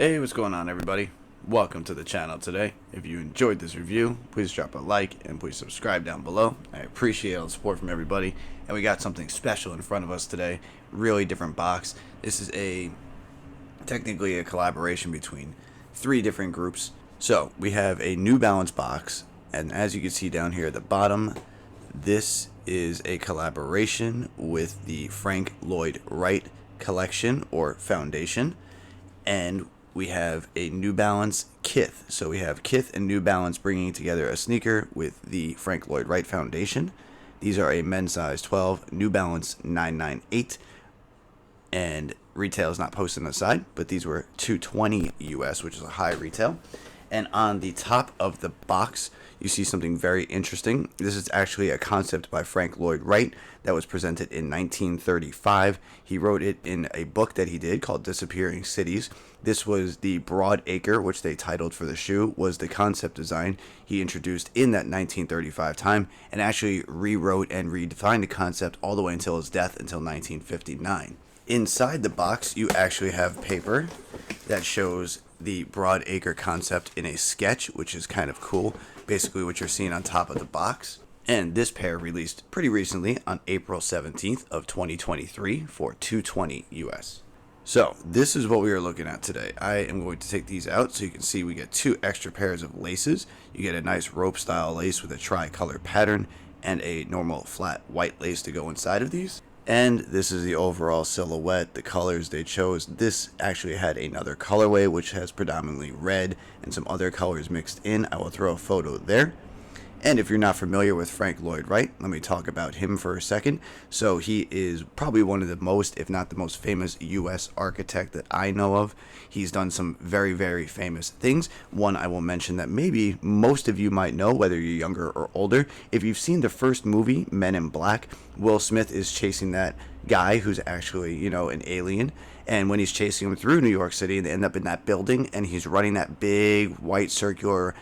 Hey, what's going on, everybody? Welcome to the channel today. If you enjoyed this review, please drop a like and please subscribe down below. I appreciate all the support from everybody. And we got something special in front of us today. Really different box. This is technically a collaboration between three different groups. So we have a New Balance box, and as you can see down here at the bottom, this is a collaboration with the Frank Lloyd Wright collection or foundation. And we have a New Balance KITH. So we have KITH and New Balance bringing together a sneaker with the Frank Lloyd Wright Foundation. These are a men's size 12, New Balance 998, and retail is not posted on the side, but these were $220 US, which is a high retail. And on the top of the box, you see something very interesting. This is actually a concept by Frank Lloyd Wright that was presented in 1935. He wrote it in a book that he did called Disappearing Cities. This was the Broadacre, which they titled for the shoe, was the concept design he introduced in that 1935 time, and actually rewrote and redefined the concept all the way until his death, until 1959. Inside the box, you actually have paper that shows the Broadacre concept in a sketch, which is kind of cool. Basically what you're seeing on top of the box. And this pair released pretty recently on April 17th of 2023 for $220 US. So this is what we are looking at today. I am going to take these out so you can see we get two extra pairs of laces. You get a nice rope style lace with a tri-color pattern and a normal flat white lace to go inside of these. And this is the overall silhouette, the colors they chose. This actually had another colorway which has predominantly red and some other colors mixed in. I will throw a photo there. And if you're not familiar with Frank Lloyd Wright, let me talk about him for a second. So he is probably one of the most, if not the most famous U.S. architect that I know of. He's done some very, very famous things. One I will mention that maybe most of you might know, whether you're younger or older. If you've seen the first movie, Men in Black, Will Smith is chasing that guy who's actually, an alien. And when he's chasing him through New York City, and they end up in that building, and he's running that big white circular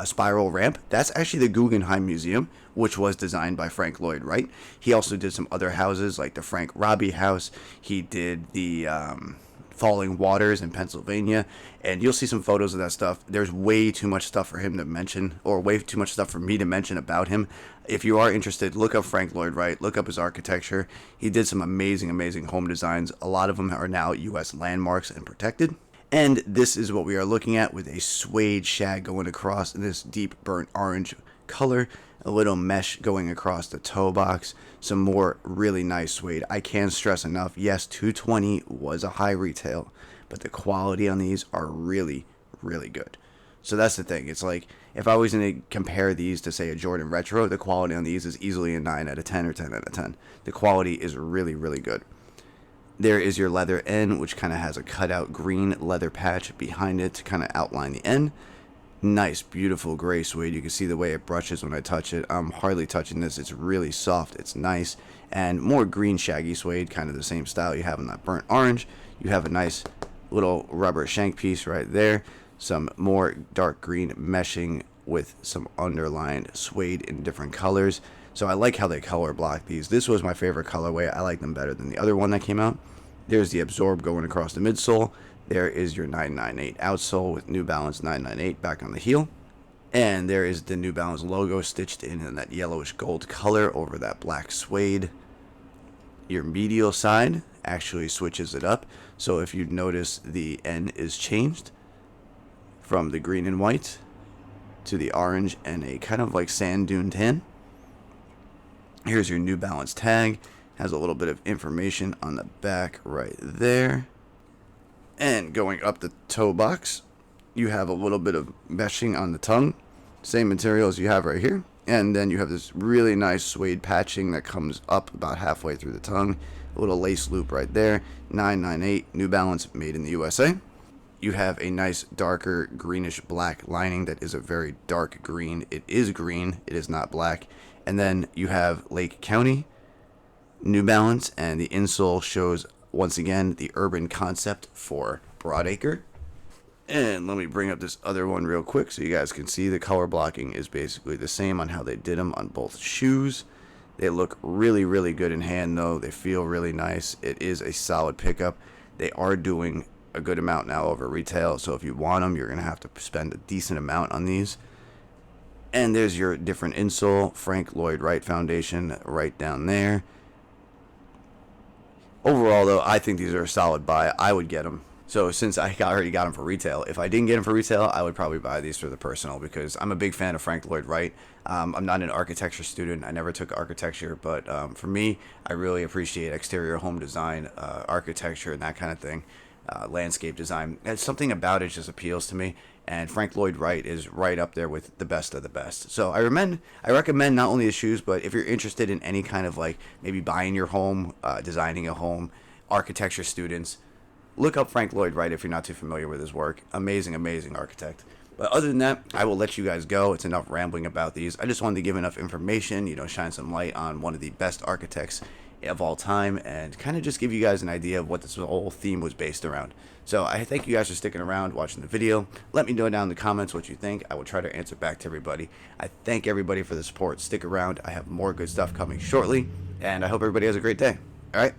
spiral ramp. That's actually the Guggenheim Museum, which was designed by Frank Lloyd Wright. He also did some other houses like the Frank Robbie House. He did the Falling Waters in Pennsylvania, and you'll see some photos of that stuff. There's way too much stuff for him to mention, or way too much stuff for me to mention about him. If you are interested, look up Frank Lloyd Wright, look up his architecture. He did some amazing, amazing home designs. A lot of them are now U.S. landmarks and protected. And this is what we are looking at with a suede shag going across in this deep burnt orange color. A little mesh going across the toe box. Some more really nice suede. I can't stress enough, yes, $220 was a high retail, but the quality on these are really, really good. So that's the thing. It's like, if I was going to compare these to, say, a Jordan Retro, the quality on these is easily a 9 out of 10 or 10 out of 10. The quality is really, really good. There is your leather end, which kind of has a cutout green leather patch behind it to kind of outline the end. Nice, beautiful gray suede. You can see the way it brushes when I touch it. I'm hardly touching this. It's really soft. It's nice. And more green shaggy suede, kind of the same style you have in that burnt orange. You have a nice little rubber shank piece right there. Some more dark green meshing with some underlined suede in different colors. So I like how they color block these. This was my favorite colorway. I like them better than the other one that came out. There's the Absorb going across the midsole. There is your 998 outsole with New Balance 998 back on the heel. And there is the New Balance logo stitched in that yellowish gold color over that black suede. Your medial side actually switches it up. So if you notice, the N is changed from the green and white to the orange and a kind of like sand dune tan. Here's your New Balance tag. Has a little bit of information on the back right there. And going up the toe box, you have a little bit of meshing on the tongue. Same material as you have right here. And then you have this really nice suede patching that comes up about halfway through the tongue. A little lace loop right there. 998 New Balance, made in the USA. You have a nice darker greenish black lining that is a very dark green. It is green. It is not black. And then you have Lake County New Balance, and the insole shows once again the urban concept for Broadacre. And let me bring up this other one real quick so you guys can see the color blocking is basically the same on how they did them on both shoes. They look really, really good in hand though. They feel really nice. It is a solid pickup. They are doing a good amount now over retail. So if you want them, you're going to have to spend a decent amount on these. And there's your different insole, Frank Lloyd Wright Foundation, right down there. Overall, though, I think these are a solid buy. I would get them. So since already got them for retail, if I didn't get them for retail, I would probably buy these for the personal, because I'm a big fan of Frank Lloyd Wright. I'm not an architecture student. I never took architecture, but for me, I really appreciate exterior home design, architecture, and that kind of thing. Landscape design. There's something about it just appeals to me, and Frank Lloyd Wright is right up there with the best of the best. So I recommend not only the shoes, but if you're interested in any kind of like maybe buying your home, designing a home, architecture students, look up Frank Lloyd Wright if you're not too familiar with his work. Amazing, amazing architect. But other than that, I will let you guys go. It's enough rambling about these. I just wanted to give enough information, shine some light on one of the best architects of all time, and kind of just give you guys an idea of what this whole theme was based around. So I thank you guys for sticking around, watching the video. Let me know down in the comments what you think. I will try to answer back to everybody. I thank everybody for the support. Stick around. I have more good stuff coming shortly, and I hope everybody has a great day. All right?